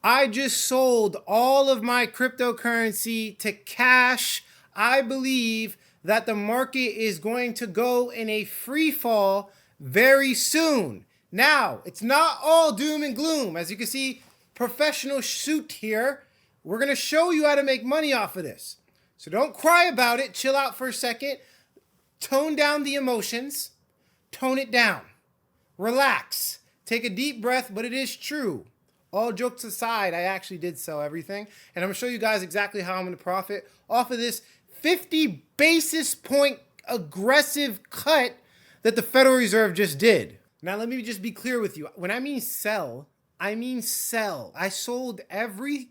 I just sold all of my cryptocurrency to cash. I believe that the market is going to go in a free fall very soon. Now, it's not all doom and gloom. As you can see, professional shoot here. We're going to show you how to make money off of this. So don't cry about it. Chill out for a second. Tone down the emotions. Tone it down. Relax. Take a deep breath, but it is true. All jokes aside, I actually did sell everything. And I'm going to show you guys exactly how I'm going to profit off of this 50 basis point aggressive cut that the Federal Reserve just did. Now, let me just be clear with you. When I mean sell, I mean sell. I sold everything.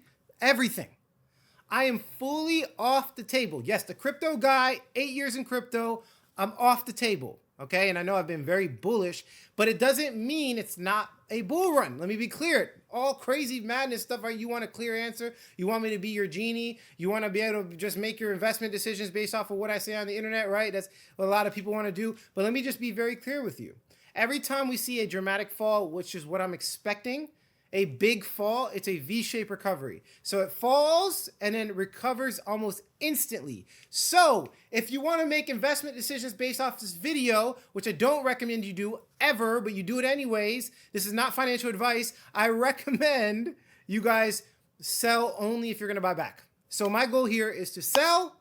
I am fully off the table. Yes, the crypto guy, 8 years in crypto, I'm off the table. Okay, and I know I've been very bullish, but it doesn't mean it's not a bull run. Let me be clear. All crazy madness stuff, right? You want a clear answer? You want me to be your genie? You want to be able to just make your investment decisions based off of what I say on the internet, right? That's what a lot of people want to do. But let me just be very clear with you. Every time we see a dramatic fall, which is what I'm expecting, a big fall, it's a V-shaped recovery. So it falls and then recovers almost instantly. So if you want to make investment decisions based off this video, which I don't recommend you do ever, but you do it anyways, this is not financial advice. I recommend you guys sell only if you're going to buy back. So my goal here is to sell,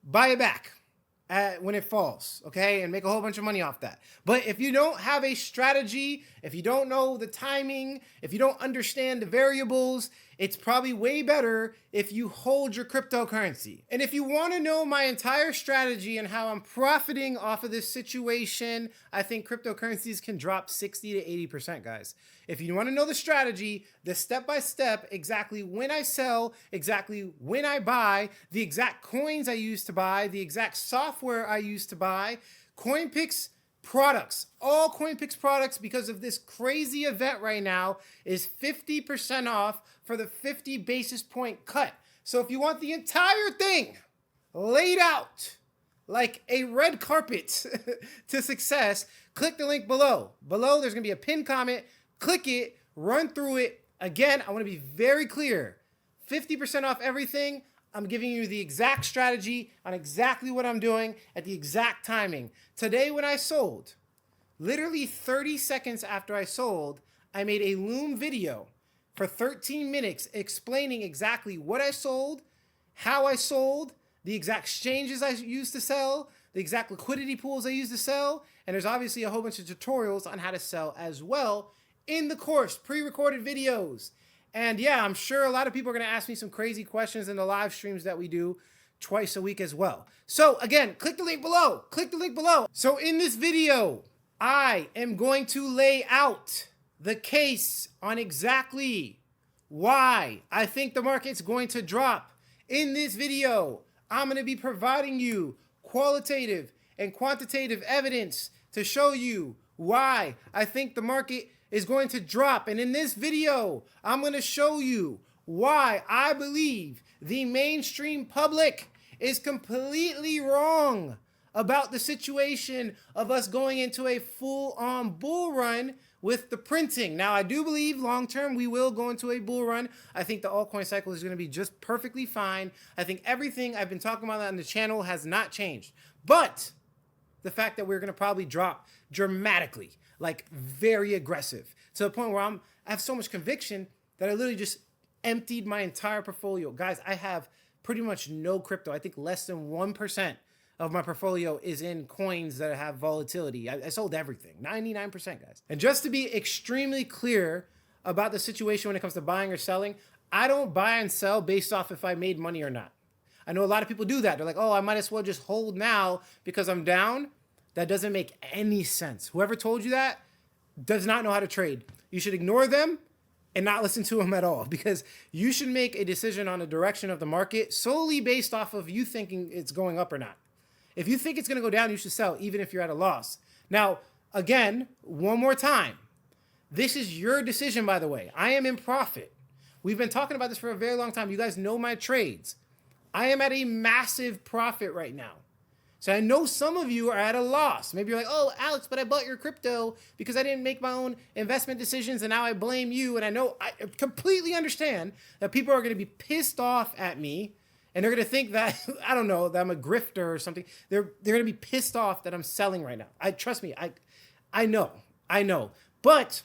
buy it back when it falls, okay, and make a whole bunch of money off that. But if you don't have a strategy, if you don't know the timing, if you don't understand the variables, it's probably way better if you hold your cryptocurrency. And if you want to know my entire strategy and how I'm profiting off of this situation, I think cryptocurrencies can drop 60 to 80%, guys. If you want to know the strategy, the step-by-step, exactly when I sell, exactly when I buy, the exact coins I use to buy, the exact software I use to buy, CoinPix products, all CoinPix products, because of this crazy event right now, is 50% off for the 50 basis point cut. So if you want the entire thing laid out like a red carpet to success, click the link below. Below, there's gonna be a pinned comment. Click it, run through it. Again, I wanna be very clear. 50% off everything. I'm giving you the exact strategy on exactly what I'm doing at the exact timing. Today when I sold, literally 30 seconds after I sold, I made a Loom video for 13 minutes explaining exactly what I sold, how I sold, the exact exchanges I used to sell, the exact liquidity pools I used to sell, and there's obviously a whole bunch of tutorials on how to sell as well in the course, pre-recorded videos. And yeah, I'm sure a lot of people are going to ask me some crazy questions in the live streams that we do twice a week as well. So again, click the link below. Click the link below. So in this video, I am going to lay out the case on exactly why I think the market's going to drop. In this video, I'm going to be providing you qualitative and quantitative evidence to show you why I think the market is going to drop. And in this video, I'm going to show you why I believe the mainstream public is completely wrong about the situation of us going into a full-on bull run with the printing. Now, I do believe long-term we will go into a bull run. I think the altcoin cycle is going to be just perfectly fine. I think everything I've been talking about on the channel has not changed. But the fact that we're going to probably drop dramatically, like very aggressive, to the point where I have so much conviction that I literally just emptied my entire portfolio. Guys, I have pretty much no crypto. I think less than 1% of my portfolio is in coins that have volatility. I sold everything, 99%, guys. And just to be extremely clear about the situation when it comes to buying or selling, I don't buy and sell based off if I made money or not. I know a lot of people do that. They're like, oh, I might as well just hold now because I'm down. That doesn't make any sense. Whoever told you that does not know how to trade. You should ignore them and not listen to them at all, because you should make a decision on the direction of the market solely based off of you thinking it's going up or not. If you think it's going to go down, you should sell, even if you're at a loss. Now, again, one more time. This is your decision, by the way. I am in profit. We've been talking about this for a very long time. You guys know my trades. I am at a massive profit right now. So I know some of you are at a loss. Maybe you're like, oh, Alex, but I bought your crypto because I didn't make my own investment decisions and now I blame you. And I completely understand that people are going to be pissed off at me and they're going to think that, I don't know, that I'm a grifter or something. They're going to be pissed off that I'm selling right now. Trust me, I know. But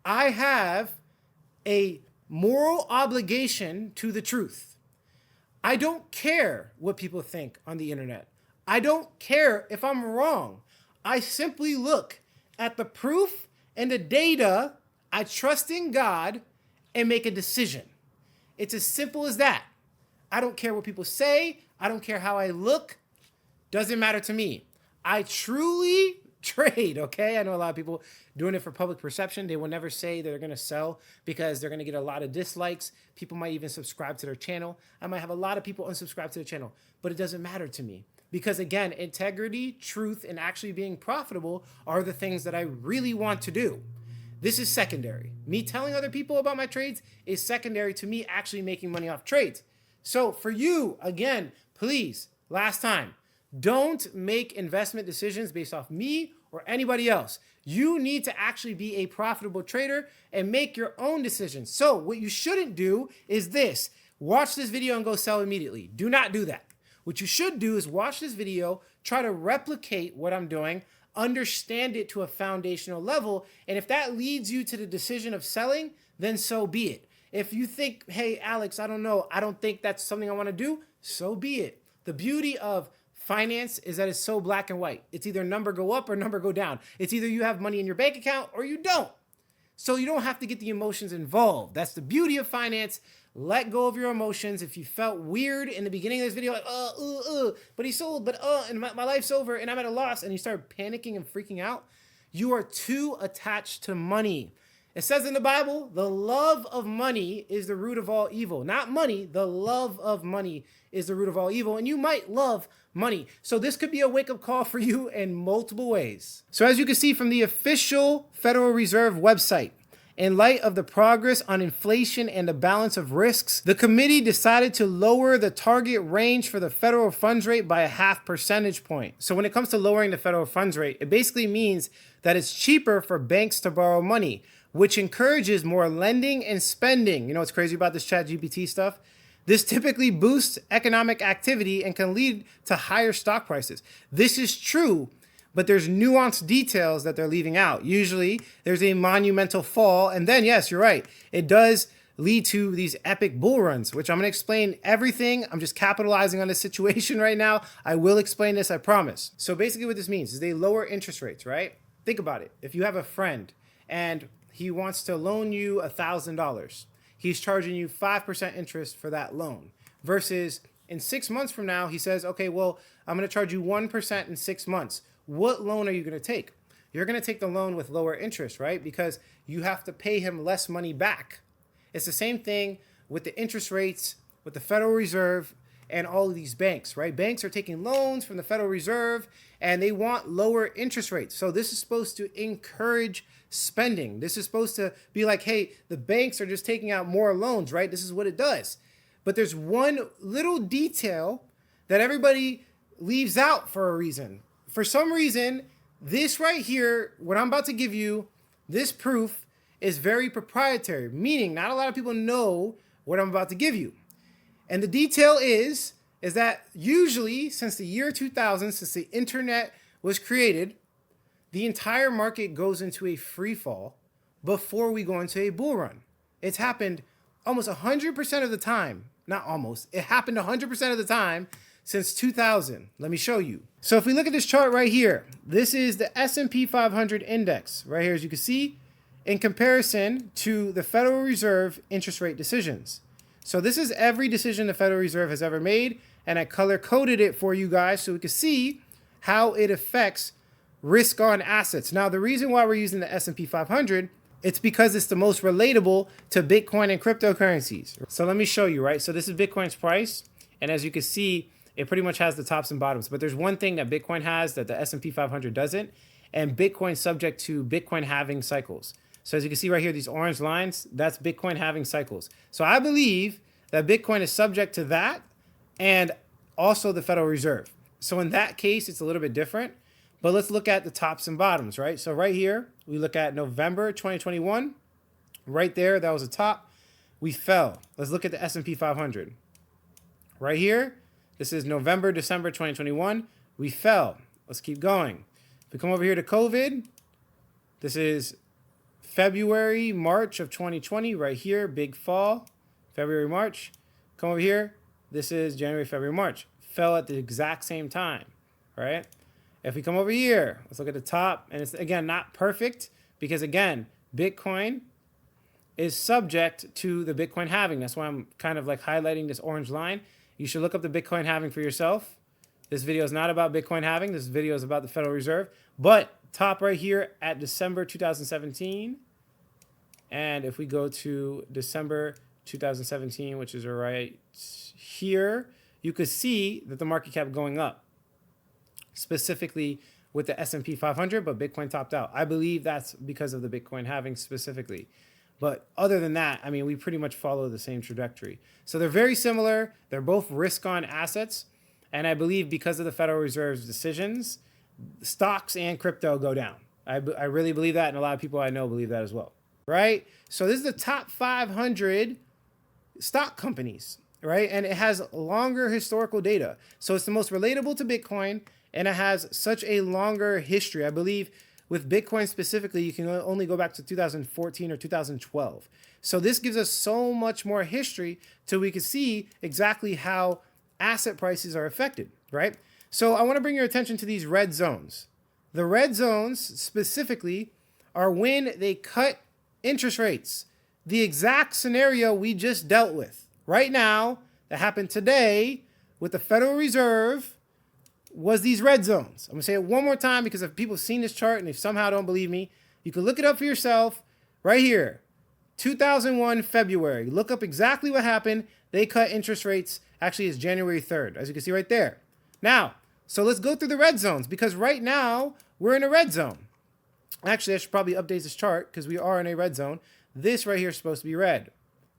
I have a moral obligation to the truth. I don't care what people think on the internet. I don't care if I'm wrong. I simply look at the proof and the data. I trust in God and make a decision. It's as simple as that. I don't care what people say. I don't care how I look. Doesn't matter to me. I truly trade, okay? I know a lot of people doing it for public perception. They will never say they're going to sell because they're going to get a lot of dislikes. People might even subscribe to their channel. I might have a lot of people unsubscribe to the channel, but it doesn't matter to me. Because again, integrity, truth, and actually being profitable are the things that I really want to do. This is secondary. Me telling other people about my trades is secondary to me actually making money off trades. So for you, again, please, last time, don't make investment decisions based off me or anybody else. You need to actually be a profitable trader and make your own decisions. So what you shouldn't do is this. Watch this video and go sell immediately. Do not do that. What you should do is watch this video, try to replicate what I'm doing, understand it to a foundational level, and if that leads you to the decision of selling, then so be it. If you think, hey, Alex, I don't know, I don't think that's something I want to do, so be it. The beauty of finance is that it's so black and white. It's either number go up or number go down. It's either you have money in your bank account or you don't. So you don't have to get the emotions involved. That's the beauty of finance. Let go of your emotions. If you felt weird in the beginning of this video, like, but he sold, and my life's over and I'm at a loss, and you start panicking and freaking out, you are too attached to money. It says in the Bible, the love of money is the root of all evil. Not money, the love of money is the root of all evil. And you might love money. So this could be a wake-up call for you in multiple ways. So as you can see from the official Federal Reserve website, in light of the progress on inflation and the balance of risks, the committee decided to lower the target range for the federal funds rate by a 0.5 percentage point. So when it comes to lowering the federal funds rate, it basically means that it's cheaper for banks to borrow money, which encourages more lending and spending. You know what's crazy about this ChatGPT stuff? This typically boosts economic activity and can lead to higher stock prices. This is true, but there's nuanced details that they're leaving out. Usually there's a monumental fall, and then yes, you're right, it does lead to these epic bull runs, which I'm going to explain everything. I'm just capitalizing on this situation right now. I will explain this, I promise. So basically what this means is they lower interest rates, right? Think about it. If you have a friend and he wants to loan you $1,000, he's charging you 5% interest for that loan, versus in 6 months from now, he says, okay, well, I'm going to charge you 1% in 6 months. What loan are you going to take? You're going to take the loan with lower interest, right? Because you have to pay him less money back. It's the same thing with the interest rates, with the Federal Reserve, and all of these banks, right? Banks are taking loans from the Federal Reserve, and they want lower interest rates. So this is supposed to encourage spending. This is supposed to be like, hey, the banks are just taking out more loans, right? This is what it does. But there's one little detail that everybody leaves out for a reason. For some reason, this right here, what I'm about to give you, this proof is very proprietary, meaning not a lot of people know what I'm about to give you. And the detail is that usually since the year 2000, since the internet was created, the entire market goes into a free fall before we go into a bull run. It's happened almost 100% of the time. Not almost, it happened 100% of the time since 2000. Let me show you. So if we look at this chart right here, this is the S&P 500 index right here, as you can see, in comparison to the Federal Reserve interest rate decisions. So this is every decision the Federal Reserve has ever made, and I color coded it for you guys so we can see how it affects risk on assets. Now, the reason why we're using the S&P 500, it's because it's the most relatable to Bitcoin and cryptocurrencies. So let me show you, right? So this is Bitcoin's price, and as you can see, it pretty much has the tops and bottoms. But there's one thing that Bitcoin has that the S&P 500 doesn't, and Bitcoin's subject to Bitcoin halving cycles. So as you can see right here, these orange lines, that's Bitcoin halving cycles. So I believe that Bitcoin is subject to that and also the Federal Reserve. So in that case, it's a little bit different. But let's look at the tops and bottoms, right? So right here, we look at November 2021. Right there, that was the top. We fell. Let's look at the S&P 500. Right here, this is November, December 2021. We fell. Let's keep going. If we come over here to COVID, this is February, March of 2020. Right here, big fall. February, March. Come over here. This is January, February, March. Fell at the exact same time, right? If we come over here, let's look at the top. And it's, again, not perfect because, again, Bitcoin is subject to the Bitcoin halving. That's why I'm kind of like highlighting this orange line. You should look up the Bitcoin halving for yourself. This video is not about Bitcoin halving. This video is about the Federal Reserve. But top right here at December 2017. And if we go to December 2017, which is right here, you could see that the market kept going up, specifically with the S&P 500, but Bitcoin topped out. I believe that's because of the Bitcoin halving specifically. But other than that, I mean, we pretty much follow the same trajectory. So they're very similar. They're both risk-on assets. And I believe because of the Federal Reserve's decisions, stocks and crypto go down. I really believe that, and a lot of people I know believe that as well, right? So this is the top 500 stock companies, right? And it has longer historical data. So it's the most relatable to Bitcoin, and it has such a longer history. I believe with Bitcoin specifically, you can only go back to 2014 or 2012. So this gives us so much more history till we can see exactly how asset prices are affected, right? So I want to bring your attention to these red zones. The red zones specifically are when they cut interest rates. The exact scenario we just dealt with right now that happened today with the Federal Reserve was these red zones. I'm gonna say it one more time because if people have seen this chart and they somehow don't believe me, you can look it up for yourself right here. 2001 February. Look up exactly what happened. They cut interest rates. Actually, it's January 3rd, as you can see right there. Now, so let's go through the red zones because right now we're in a red zone. Actually, I should probably update this chart because we are in a red zone. This right here is supposed to be red.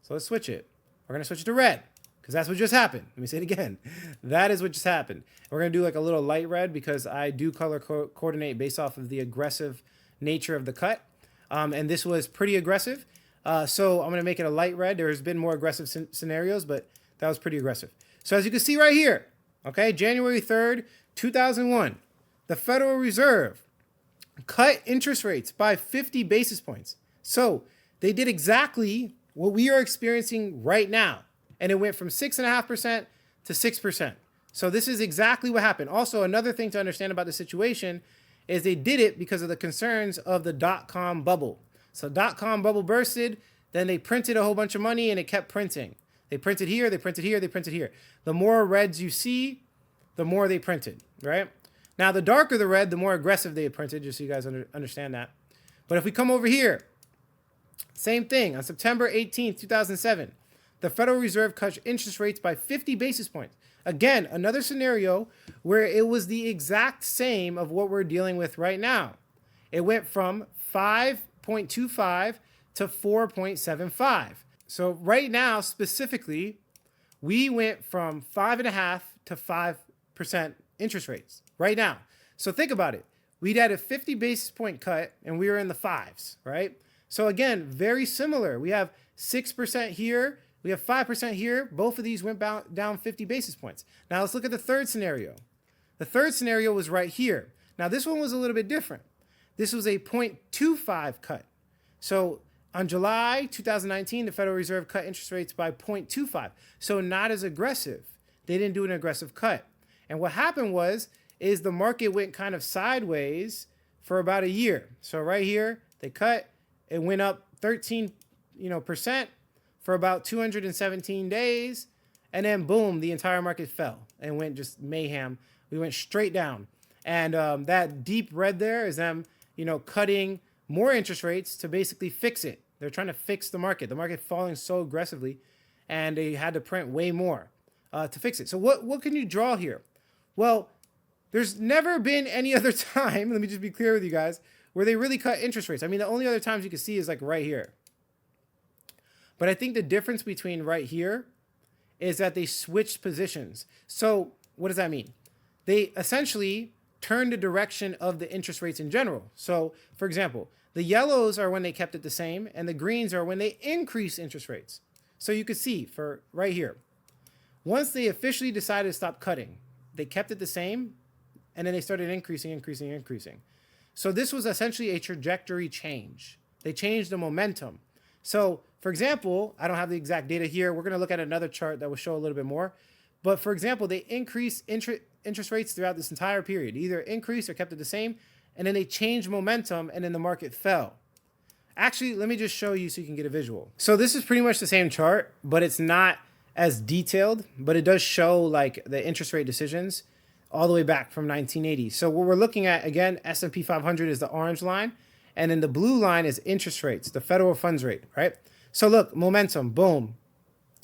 So let's switch it. We're gonna switch it to red, because that's what just happened. Let me say it again. That is what just happened. We're going to do like a little light red because I do color coordinate based off of the aggressive nature of the cut. And this was pretty aggressive. So I'm going to make it a light red. There's been more aggressive scenarios, but that was pretty aggressive. So as you can see right here, okay, January 3rd, 2001, the Federal Reserve cut interest rates by 50 basis points. So they did exactly what we are experiencing right now. And it went from 6.5% to 6%. So this is exactly what happened. Also, another thing to understand about the situation is they did it because of the concerns of the dot-com bubble. So dot-com bubble bursted, then they printed a whole bunch of money and it kept printing. They printed here, they printed here, they printed here. The more reds you see, the more they printed, right? Now, the darker the red, the more aggressive they printed, just so you guys understand that. But if we come over here, same thing. On September 18th, 2007, the Federal Reserve cut interest rates by 50 basis points. Again, another scenario where it was the exact same of what we're dealing with right now. It went from 5.25 to 4.75. So right now, specifically, we went from 5.5 to 5% interest rates right now. So think about it. We'd had a 50 basis point cut and we were in the fives, right? So again, very similar. We have 6% here. We have 5% here. Both of these went down 50 basis points. Now let's look at the third scenario. The third scenario was right here. Now this one was a little bit different. This was a 0.25 cut. So on July 2019, the Federal Reserve cut interest rates by 0.25. So not as aggressive. They didn't do an aggressive cut. And what happened is the market went kind of sideways for about a year. So right here, they cut. It went up 13%, for about 217 days. And then boom, the entire market fell and went just mayhem. We went straight down. And that deep red there is them, cutting more interest rates to basically fix it. They're trying to fix the market falling so aggressively, and they had to print way more to fix it. So what can you draw here? Well, there's never been any other time, let me just be clear with you guys, where they really cut interest rates. I mean, the only other times you can see is like right here. But I think the difference between right here is that they switched positions. So what does that mean? they essentially turn the direction of the interest rates in general. So, for example, the yellows are when they kept it the same, and the greens are when they increase interest rates. So you could see for right here, once they officially decided to stop cutting, they kept it the same, and then they started increasing. So this was essentially a trajectory change. They changed the momentum. So, for example, I don't have the exact data here. We're going to look at another chart that will show a little bit more. But for example, they increased interest rates throughout this entire period, either increased or kept it the same, and then they changed momentum, and then the market fell. Actually, let me just show you so you can get a visual. So this is pretty much the same chart, but it's not as detailed, but it does show like the interest rate decisions all the way back from 1980. So what we're looking at, again, S&P 500 is the orange line, and then the blue line is interest rates, the federal funds rate, right? So look, momentum, boom.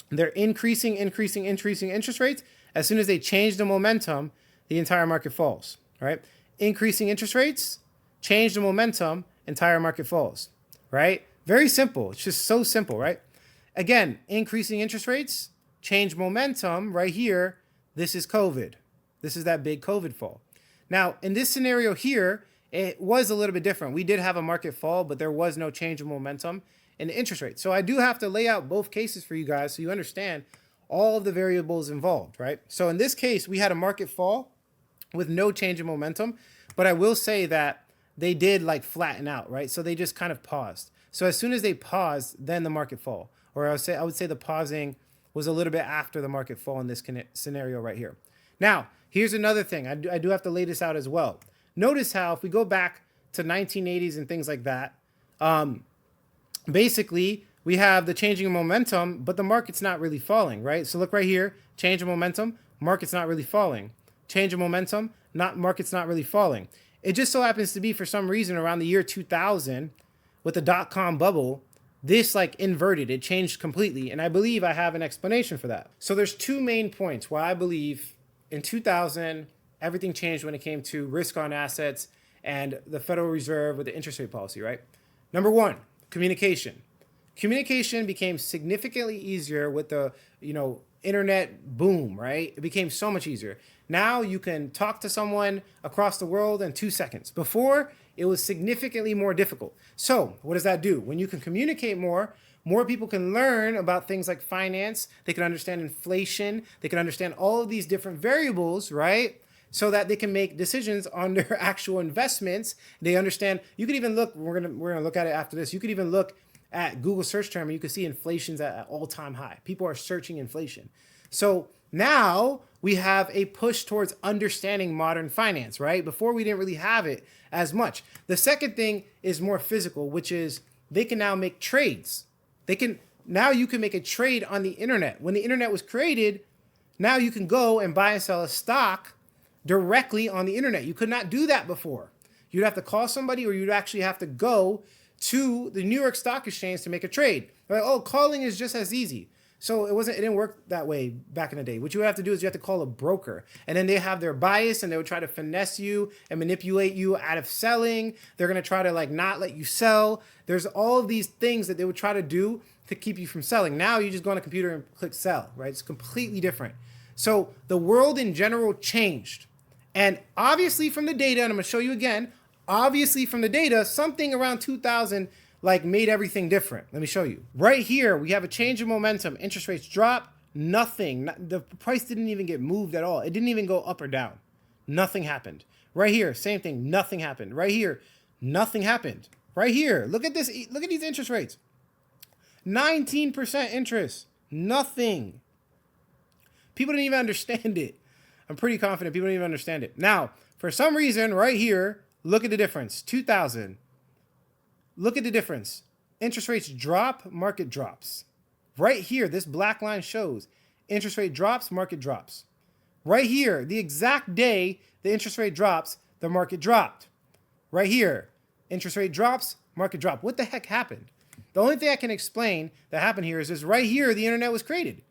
They're increasing interest rates. As soon as they change the momentum, the entire market falls, right? Increasing interest rates, change the momentum, entire market falls, right? Very simple. It's just so simple, right? Again, increasing interest rates, change momentum right here. This is COVID. This is that big COVID fall. Now, in this scenario here, it was a little bit different. We did have a market fall, but there was no change of momentum in the interest rate. So I do have to lay out both cases for you guys so you understand all of the variables involved, right? So in this case, we had a market fall with no change in momentum, but I will say that they did like flatten out, right? So they just kind of paused. So as soon as they paused, then the market fall. Or I would say the pausing was a little bit after the market fall in this scenario right here. Now, here's another thing. I do have to lay this out as well. Notice how if we go back to 1980s and things like that, basically we have the changing of momentum, but the market's not really falling, right? So look right here, change of momentum, market's not really falling. Change of momentum, market's not really falling. It just so happens to be for some reason around the year 2000 with the dot-com bubble, this like inverted, it changed completely. And I believe I have an explanation for that. So there's two main points why I believe in 2000, everything changed when it came to risk on assets and the Federal Reserve with the interest rate policy, right? Number one, communication. Communication became significantly easier with the, internet boom, right? It became so much easier. Now you can talk to someone across the world in 2 seconds. Before, it was significantly more difficult. So what does that do? When you can communicate more people can learn about things like finance. They can understand inflation. They can understand all of these different variables, right? So that they can make decisions on their actual investments. They understand. You could even look. We're gonna look at it after this. You could even look at Google search term, and you can see inflation's at an all-time high. People are searching inflation. So now we have a push towards understanding modern finance, right? Before we didn't really have it as much. The second thing is more physical, which is they can now make trades. Now you can make a trade on the internet. When the internet was created, now you can go and buy and sell a stock directly on the internet. You could not do that before. You'd have to call somebody, or you'd actually have to go to the New York Stock Exchange to make a trade. Like, oh, calling is just as easy. So it didn't work that way back in the day. What you have to do is you have to call a broker, and then they have their bias, and they would try to finesse you and manipulate you out of selling. They're going to try to like not let you sell. There's all of these things that they would try to do to keep you from selling. Now you just go on a computer and click sell, right? It's completely different. So the world in general changed. And obviously from the data, and I'm going to show you again, obviously from the data, something around 2000 like made everything different. Let me show you. Right here, we have a change of momentum. Interest rates drop, nothing. The price didn't even get moved at all. It didn't even go up or down. Nothing happened. Right here, same thing, nothing happened. Right here, nothing happened. Right here, look at this. Look at these interest rates. 19% interest, nothing. People didn't even understand it. I'm pretty confident people didn't even understand it. Now, for some reason, right here, look at the difference. 2000. Look at the difference. Interest rates drop, market drops. Right here, this black line shows interest rate drops, market drops. Right here, the exact day the interest rate drops, the market dropped. Right here, interest rate drops, market drop. What the heck happened? The only thing I can explain that happened here is this right here, the internet was created.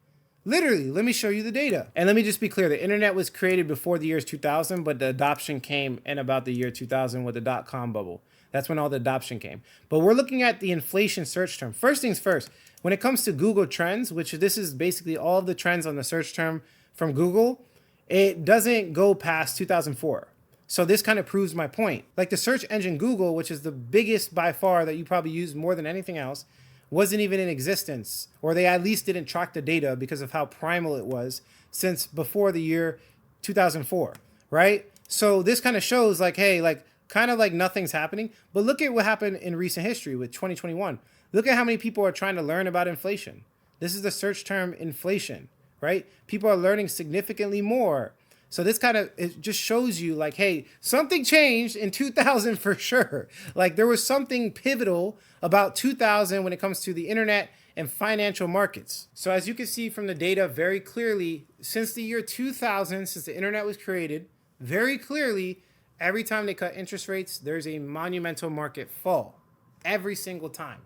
Literally, let me show you the data. And let me just be clear, the internet was created before the year 2000, but the adoption came in about the year 2000 with the dot-com bubble. That's when all the adoption came. But we're looking at the inflation search term. First things first, when it comes to Google Trends, which this is basically all of the trends on the search term from Google, it doesn't go past 2004. So this kind of proves my point. Like the search engine Google, which is the biggest by far that you probably use more than anything else, wasn't even in existence, or they at least didn't track the data because of how primal it was since before the year 2004, right? So this kind of shows like, hey, like kind of like nothing's happening. But look at what happened in recent history with 2021. Look at how many people are trying to learn about inflation. This is the search term inflation, right? People are learning significantly more. So this kind of, it just shows you like, hey, something changed in 2000 for sure. Like there was something pivotal about 2000 when it comes to the internet and financial markets. So as you can see from the data very clearly, since the year 2000, since the internet was created, very clearly, every time they cut interest rates, there's a monumental market fall every single time.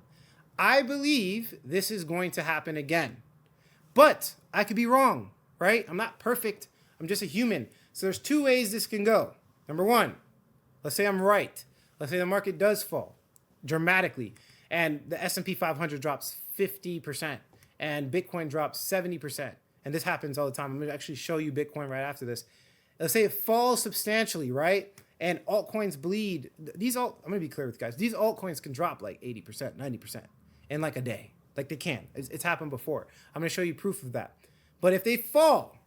I believe this is going to happen again, but I could be wrong, right? I'm not perfect. I'm just a human. So there's two ways this can go. Number one, let's say I'm right. Let's say the market does fall dramatically and the S&P 500 drops 50% and Bitcoin drops 70%. And this happens all the time. I'm going to actually show you Bitcoin right after this. Let's say it falls substantially, right? And altcoins bleed. I'm going to be clear with you guys. These altcoins can drop like 80%, 90% in like a day. Like they can. It's happened before. I'm going to show you proof of that. But if they fall,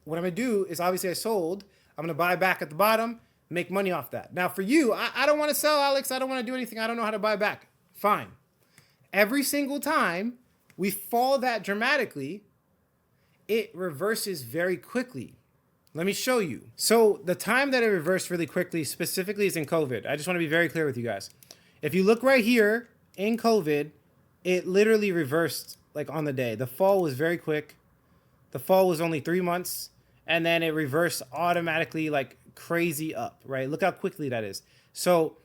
what I'm going to do is obviously I sold. I'm going to buy back at the bottom, make money off that. Now for you, I don't want to sell, Alex. I don't want to do anything. I don't know how to buy back. Fine. Every single time we fall that dramatically, it reverses very quickly. Let me show you. So the time that it reversed really quickly specifically is in COVID. I just want to be very clear with you guys. If you look right here in COVID, it literally reversed like on the day. The fall was very quick. The fall was only 3 months. And then it reversed automatically like crazy up, right? Look how quickly that is. So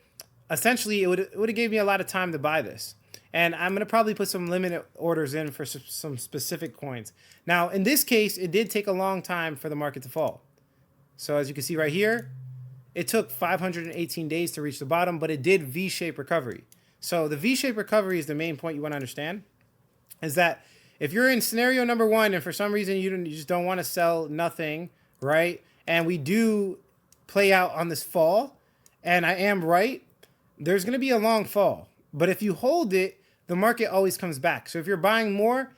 essentially it would have gave me a lot of time to buy this. And I'm going to probably put some limited orders in for some specific coins. Now, in this case, it did take a long time for the market to fall. So as you can see right here, it took 518 days to reach the bottom, but it did V-shaped recovery. So the V-shaped recovery is the main point you want to understand, is that if you're in scenario number one and for some reason you just don't want to sell nothing, right? And we do play out on this fall, and I am right, there's going to be a long fall. But if you hold it, the market always comes back. So if you're buying more,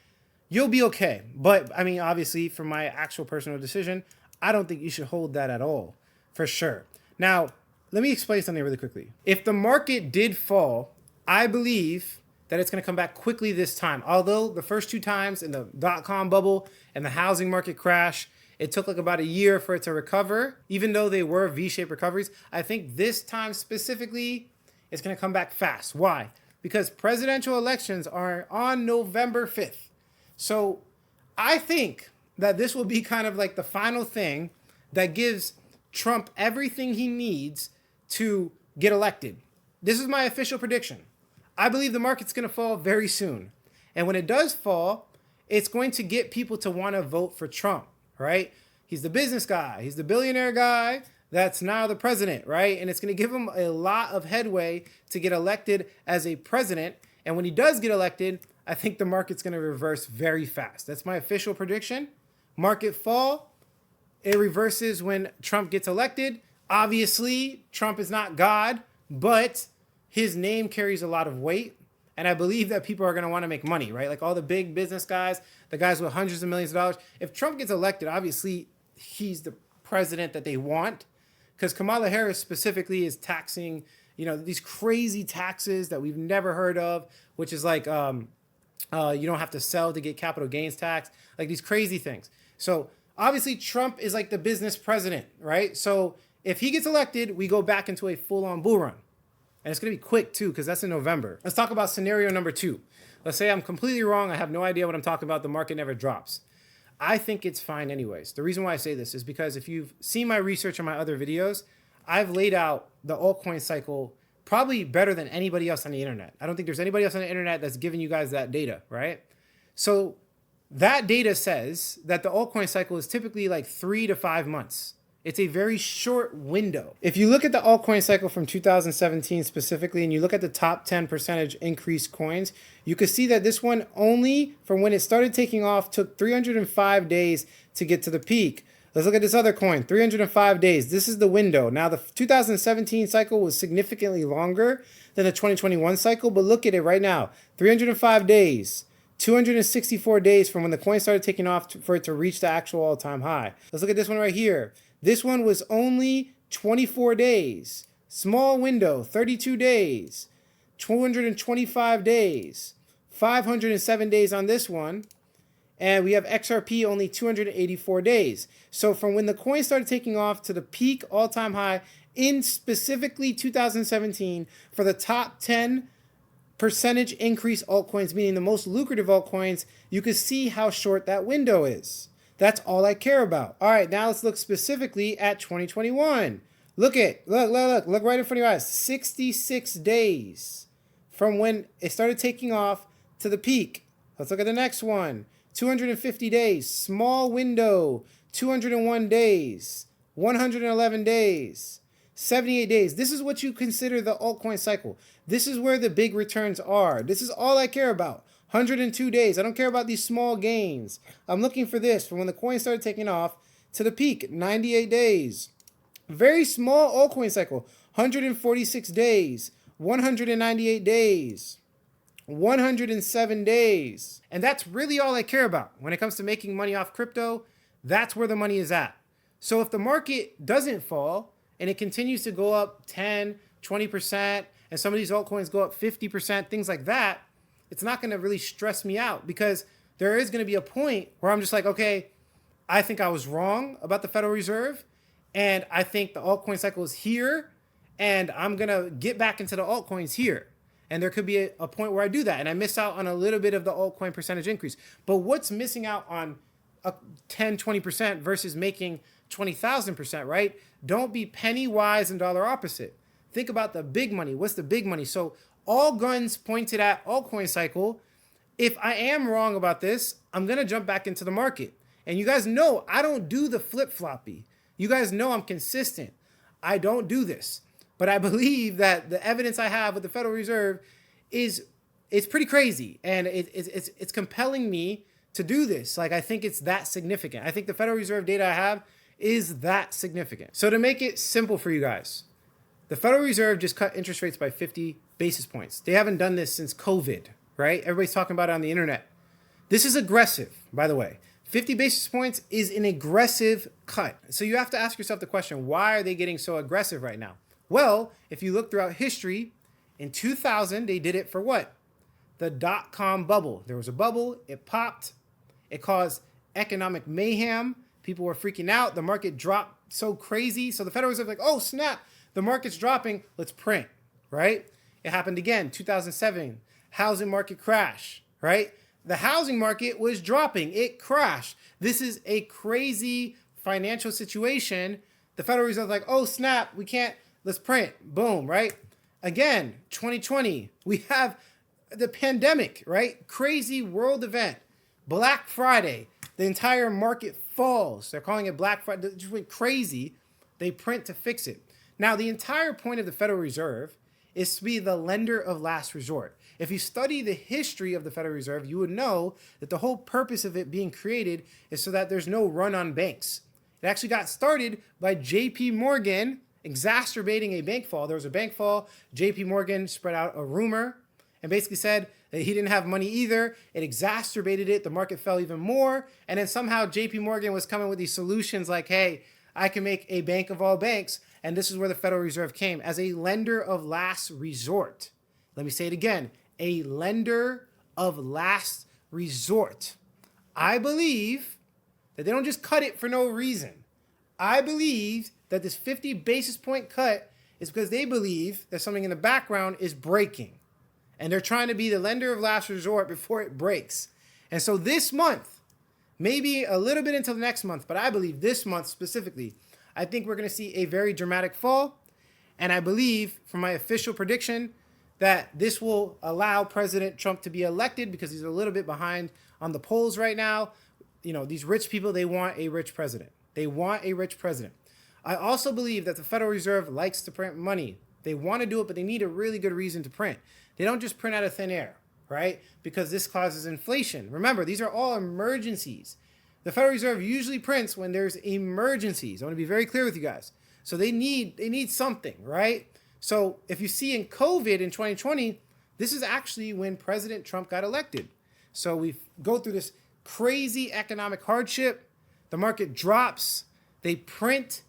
you'll be okay. But I mean, obviously, for my actual personal decision, I don't think you should hold that at all, for sure. Now, let me explain something really quickly. If the market did fall, I believe that it's going to come back quickly this time. Although the first two times in the dot-com bubble and the housing market crash, it took like about a year for it to recover, even though they were V-shaped recoveries. I think this time specifically, it's going to come back fast. Why? Because presidential elections are on November 5th. So I think that this will be kind of like the final thing that gives Trump everything he needs to get elected. This is my official prediction. I believe the market's going to fall very soon. And when it does fall, it's going to get people to want to vote for Trump, right? He's the business guy. He's the billionaire guy that's now the president, right? And it's going to give him a lot of headway to get elected as a president. And when he does get elected, I think the market's going to reverse very fast. That's my official prediction. Market fall, it reverses when Trump gets elected. Obviously, Trump is not God, but his name carries a lot of weight. And I believe that people are going to want to make money, right? Like all the big business guys, the guys with hundreds of millions of dollars. If Trump gets elected, obviously he's the president that they want, because Kamala Harris specifically is taxing, these crazy taxes that we've never heard of, which is like, you don't have to sell to get capital gains tax, like these crazy things. So obviously Trump is like the business president, right? So if he gets elected, we go back into a full-on bull run. And it's going to be quick too, because that's in November. Let's talk about scenario number 2. Let's say I'm completely wrong. I have no idea what I'm talking about. The market never drops. I think it's fine anyways. The reason why I say this is because if you've seen my research on my other videos, I've laid out the altcoin cycle probably better than anybody else on the internet. I don't think there's anybody else on the internet that's giving you guys that data, right? So that data says that the altcoin cycle is typically like 3 to 5 months. It's a very short window. If you look at the altcoin cycle from 2017 specifically, and you look at the top 10% increased coins, you can see that this one only from when it started taking off took 305 days to get to the peak. Let's look at this other coin, 305 days. This is the window. Now, the 2017 cycle was significantly longer than the 2021 cycle, but look at it right now. 305 days, 264 days from when the coin started taking off for it to reach the actual all-time high. Let's look at this one right here. This one was only 24 days. Small window, 32 days, 225 days, 507 days on this one. And we have XRP only 284 days. So from when the coin started taking off to the peak all-time high in specifically 2017 for the top 10 percentage increase altcoins, meaning the most lucrative altcoins, you can see how short that window is. That's all I care about. All right, now let's look specifically at 2021. Look right in front of your eyes. 66 days from when it started taking off to the peak. Let's look at the next one. 250 days, small window, 201 days, 111 days, 78 days. This is what you consider the altcoin cycle. This is where the big returns are. This is all I care about. 102 days. I don't care about these small gains. I'm looking for this from when the coin started taking off to the peak, 98 days. Very small altcoin cycle, 146 days, 198 days. 107 days. And that's really all I care about. When it comes to making money off crypto, that's where the money is at. So if the market doesn't fall and it continues to go up 10, 20%, and some of these altcoins go up 50%, things like that, it's not going to really stress me out because there is going to be a point where I'm just like, okay, I think I was wrong about the Federal Reserve and I think the altcoin cycle is here and I'm going to get back into the altcoins here. And there could be a point where I do that and I miss out on a little bit of the altcoin percentage increase. But what's missing out on a 10, 20% versus making 20,000%, right? Don't be penny wise and dollar opposite. Think about the big money. What's the big money? So all guns pointed at altcoin cycle. If I am wrong about this, I'm going to jump back into the market. And you guys know I don't do the flip-floppy. You guys know I'm consistent. I don't do this. But I believe that the evidence I have with the Federal Reserve it's pretty crazy. And it's compelling me to do this. Like, I think it's that significant. I think the Federal Reserve data I have is that significant. So to make it simple for you guys, the Federal Reserve just cut interest rates by 50 basis points. They haven't done this since COVID, right? Everybody's talking about it on the internet. This is aggressive, by the way. 50 basis points is an aggressive cut. So you have to ask yourself the question, why are they getting so aggressive right now? Well, if you look throughout history, in 2000, they did it for what? The dot-com bubble. There was a bubble, it popped, it caused economic mayhem. People were freaking out. The market dropped so crazy. So the Federal Reserve was like, oh, snap, the market's dropping, let's print, right? It happened again, 2007, housing market crash, right? The housing market was dropping, it crashed. This is a crazy financial situation. The Federal Reserve was like, oh, snap, we can't, let's print, boom, right? Again, 2020, we have the pandemic, right? Crazy world event. Black Friday, the entire market falls. They're calling it Black Friday. It just went crazy. They print to fix it. Now, the entire point of the Federal Reserve is to be the lender of last resort. If you study the history of the Federal Reserve, you would know that the whole purpose of it being created is so that there's no run on banks. It actually got started by JP Morgan exacerbating a bank fall. There was a bank fall. JP Morgan spread out a rumor and basically said that he didn't have money either. It exacerbated it. The market fell even more. And then somehow JP Morgan was coming with these solutions like, hey, I can make a bank of all banks. And this is where the Federal Reserve came as a lender of last resort. Let me say it again, a lender of last resort. I believe that they don't just cut it for no reason. I believe that this 50 basis point cut is because they believe that something in the background is breaking. And they're trying to be the lender of last resort before it breaks. And so this month, maybe a little bit into the next month, but I believe this month specifically, I think we're going to see a very dramatic fall. And I believe, from my official prediction, that this will allow President Trump to be elected because he's a little bit behind on the polls right now. You know, these rich people, they want a rich president. They want a rich president. I also believe that the Federal Reserve likes to print money. They want to do it, but they need a really good reason to print. They don't just print out of thin air, right? Because this causes inflation. Remember, these are all emergencies. The Federal Reserve usually prints when there's emergencies. I want to be very clear with you guys. So they need something, right? So if you see in COVID in 2020, this is actually when President Trump got elected. So we go through this crazy economic hardship. The market drops. They print.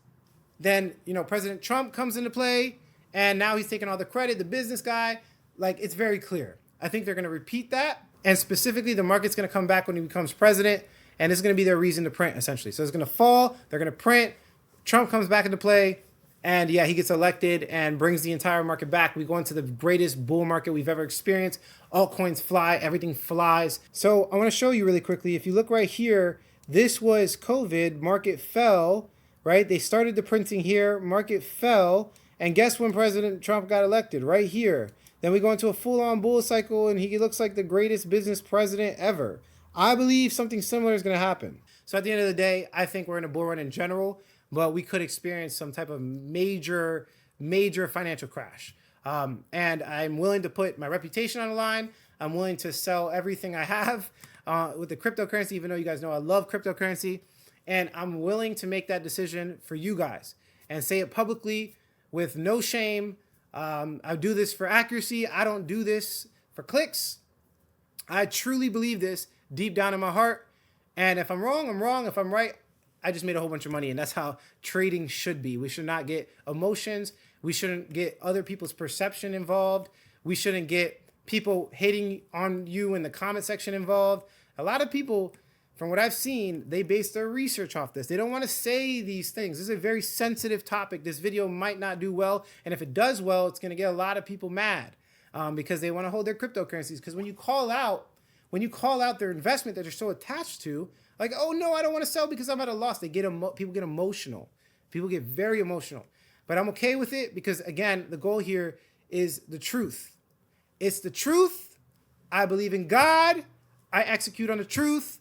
Then, President Trump comes into play. And now he's taking all the credit, the business guy. Like, it's very clear. I think they're going to repeat that. And specifically, the market's going to come back when he becomes president. And it's going to be their reason to print, essentially. So it's going to fall. They're going to print. Trump comes back into play. And yeah, he gets elected and brings the entire market back. We go into the greatest bull market we've ever experienced. Altcoins fly. Everything flies. So I want to show you really quickly. If you look right here, this was COVID. Market fell, right? They started the printing here. Market fell. And guess when President Trump got elected? Right here. Then we go into a full-on bull cycle, and he looks like the greatest business president ever. I believe something similar is going to happen. So at the end of the day, I think we're in a bull run in general, but we could experience some type of major financial crash. And I'm willing to put my reputation on the line. I'm willing to sell everything I have with the cryptocurrency, even though you guys know I love cryptocurrency. And I'm willing to make that decision for you guys and say it publicly with no shame. I do this for accuracy. I don't do this for clicks. I truly believe this deep down in my heart. And if I'm wrong, I'm wrong. If I'm right, I just made a whole bunch of money. And that's how trading should be. We should not get emotions. We shouldn't get other people's perception involved. We shouldn't get people hating on you in the comment section involved. A lot of people, from what I've seen, they base their research off this. They don't want to say these things. This is a very sensitive topic. This video might not do well. And if it does well, it's going to get a lot of people mad because they want to hold their cryptocurrencies. Because when you call out their investment that they're so attached to, like, oh no, I don't want to sell because I'm at a loss. People get emotional. People get very emotional. But I'm okay with it because, again, the goal here is the truth. It's the truth. I believe in God. I execute on the truth.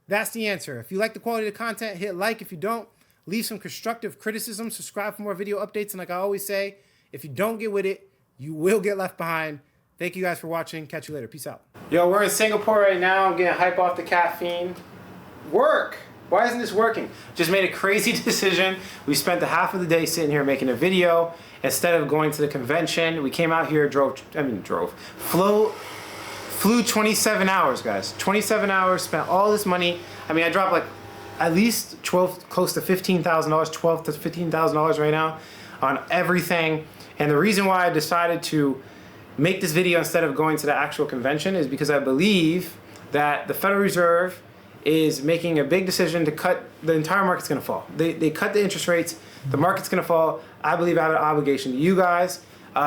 That's the answer. If you like the quality of the content, hit like. If you don't, leave some constructive criticism. Subscribe for more video updates. And like I always say, if you don't get with it, you will get left behind. Thank you guys for watching. Catch you later. Peace out. Yo, we're in Singapore right now. I'm getting hype off the caffeine. Work. Why isn't this working? Just made a crazy decision. We spent the half of the day sitting here making a video. Instead of going to the convention, we came out here, flew 27 hours, guys. 27 hours, spent all this money. I mean, I dropped like at least close to $15,000, $12,000 to $15,000 right now on everything. And the reason why I decided to make this video instead of going to the actual convention is because I believe that the Federal Reserve is making a big decision to cut, the entire market's gonna fall. They cut the interest rates, the market's gonna fall. I believe I have an obligation to you guys.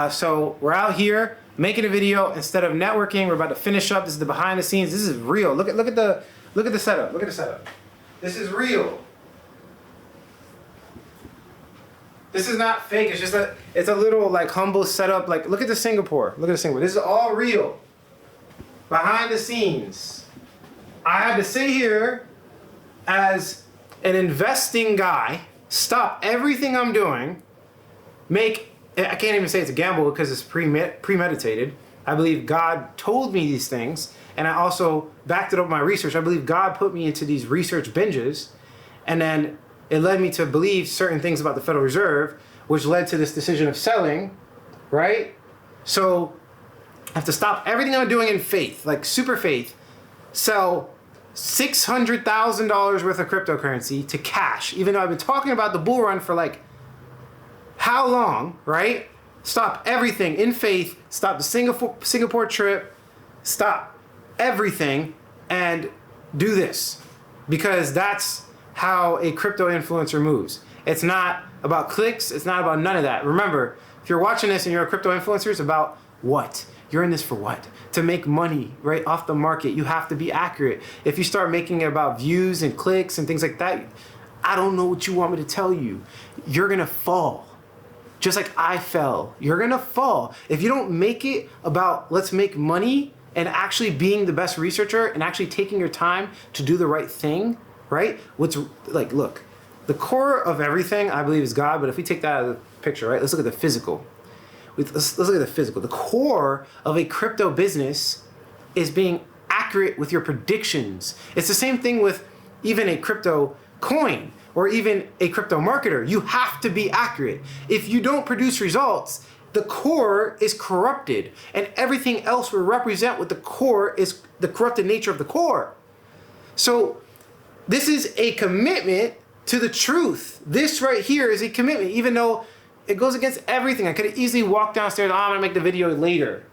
So we're out here making a video instead of networking. We're about to finish up. This is the behind the scenes. This is real. Look at the setup. Look at the setup. This is real. This is not fake. It's just it's a little like humble setup. Like look at the Singapore. Look at the Singapore. This is all real. Behind the scenes. I had to sit here as an investing guy, stop everything I'm doing, I can't even say it's a gamble because it's premeditated. I believe God told me these things, and I also backed it up with my research. I believe God put me into these research binges, and then it led me to believe certain things about the Federal Reserve, which led to this decision of selling, right? So I have to stop everything I'm doing in faith, like super faith, sell $600,000 worth of cryptocurrency to cash, even though I've been talking about the bull run for like how long, right? Stop everything in faith, stop the Singapore trip, stop everything and do this because that's how a crypto influencer moves. It's not about clicks. It's not about none of that. Remember, if you're watching this and you're a crypto influencer, it's about what? You're in this for what? To make money, right, off the market. You have to be accurate. If you start making it about views and clicks and things like that, I don't know what you want me to tell you. You're gonna fall. Just like I fell. You're gonna fall. If you don't make it about let's make money and actually being the best researcher and actually taking your time to do the right thing, right? What's like, look, the core of everything I believe is God, but if we take that out of the picture, right, let's look at the physical. Let's look at the physical. The core of a crypto business is being accurate with your predictions. It's the same thing with even a crypto coin or even a crypto marketer. You have to be accurate. If you don't produce results, the core is corrupted, and everything else will represent what the core is, the corrupted nature of the core. So this is a commitment to the truth. This right here is a commitment, even though it goes against everything. I could have easily walked downstairs, I'm gonna make the video later.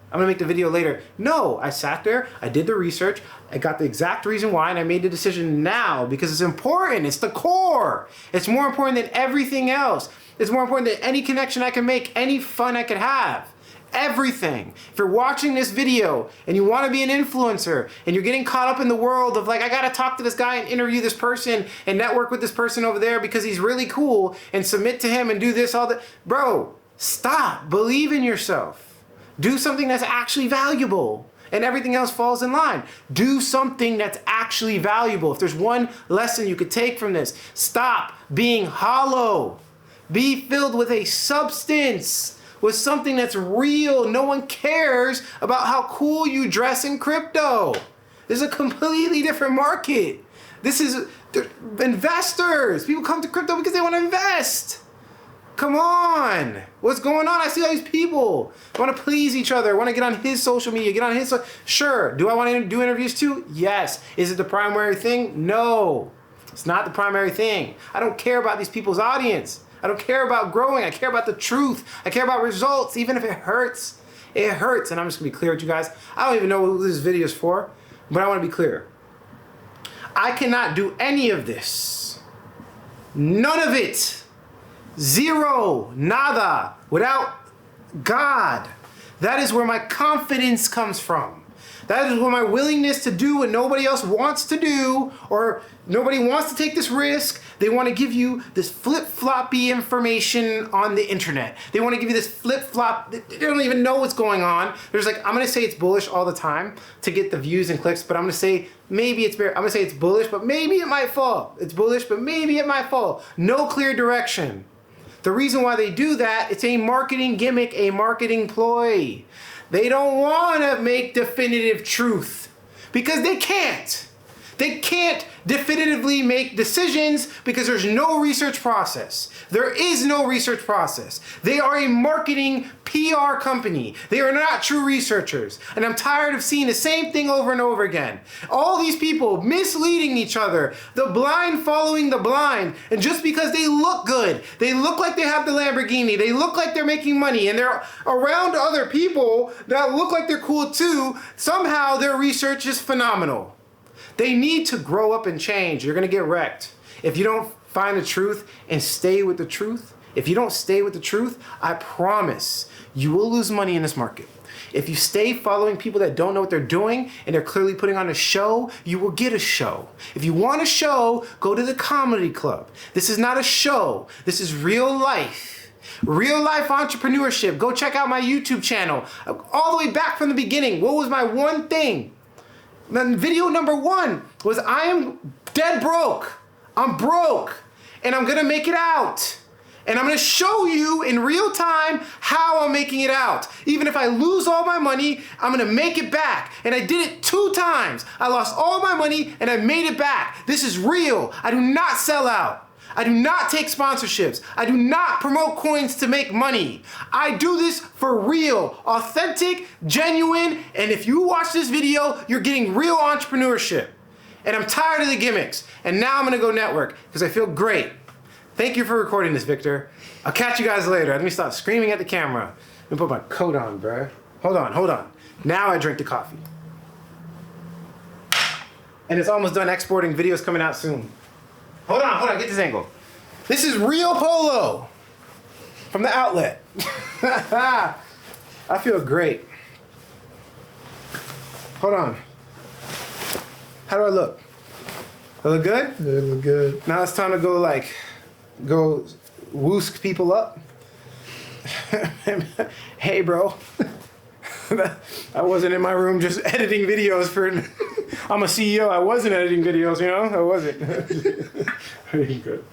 No, I sat there, I did the research, I got the exact reason why, and I made the decision now because it's important. It's the core. It's more important than everything else. It's more important than any connection I can make, any fun I could have. Everything. If you're watching this video and you want to be an influencer and you're getting caught up in the world of like, I got to talk to this guy and interview this person and network with this person over there because he's really cool and submit to him and do this, all that. Bro, stop. Believe in yourself. Do something that's actually valuable and everything else falls in line. Do something that's actually valuable. If there's one lesson you could take from this, stop being hollow. Be filled with a substance, with something that's real. No one cares about how cool you dress in crypto. This is a completely different market. This is investors. People come to crypto because they want to invest. Come on. What's going on? I see all these people want to please each other, want to get on his social media, get on his. Sure. Do I want to do interviews too? Yes. Is it the primary thing? No. It's not the primary thing. I don't care about these people's audience. I don't care about growing. I care about the truth. I care about results, even if it hurts. It hurts. And I'm just going to be clear with you guys. I don't even know who this video is for, but I want to be clear. I cannot do any of this. None of it. Zero. Nada. Without God. That is where my confidence comes from. That is where my willingness to do what nobody else wants to do, or nobody wants to take this risk. They want to give you this flip-floppy information on the internet. They want to give you this flip-flop. They don't even know what's going on. There's like, I'm going to say it's bullish all the time to get the views and clicks, but I'm going to say maybe it's bear. I'm going to say it's bullish, but maybe it might fall. It's bullish, but maybe it might fall. No clear direction. The reason why they do that, it's a marketing gimmick, a marketing ploy. They don't want to make definitive truth because they can't. They can't definitively make decisions because there's no research process. There is no research process. They are a marketing PR company. They are not true researchers. And I'm tired of seeing the same thing over and over again. All these people misleading each other, the blind following the blind. And just because they look good, they look like they have the Lamborghini, they look like they're making money, and they're around other people that look like they're cool too, somehow their research is phenomenal. They need to grow up and change. You're going to get wrecked. If you don't find the truth and stay with the truth, if you don't stay with the truth, I promise you will lose money in this market. If you stay following people that don't know what they're doing and they're clearly putting on a show, you will get a show. If you want a show, go to the comedy club. This is not a show. This is real life. Real life entrepreneurship. Go check out my YouTube channel. All the way back from the beginning. What was my one thing? Then video number 1 was I am dead broke. I'm broke and I'm gonna make it out. And I'm gonna show you in real time how I'm making it out. Even if I lose all my money, I'm gonna make it back. And I did it 2 times. I lost all my money and I made it back. This is real. I do not sell out. I do not take sponsorships. I do not promote coins to make money. I do this for real, authentic, genuine, and if you watch this video, you're getting real entrepreneurship. And I'm tired of the gimmicks. And now I'm gonna go network because I feel great. Thank you for recording this, Victor. I'll catch you guys later. Let me stop screaming at the camera. Let me put my coat on, bro. Hold on. Now I drink the coffee. And it's almost done exporting. Videos coming out soon. Hold on, get this angle. This is real polo from the outlet. I feel great. Hold on. How do I look? I look good? Yeah, you look good. Now it's time to go woosk people up. Hey, bro. I wasn't in my room just editing videos for... I'm a CEO. I wasn't editing videos, you know? I wasn't. Good.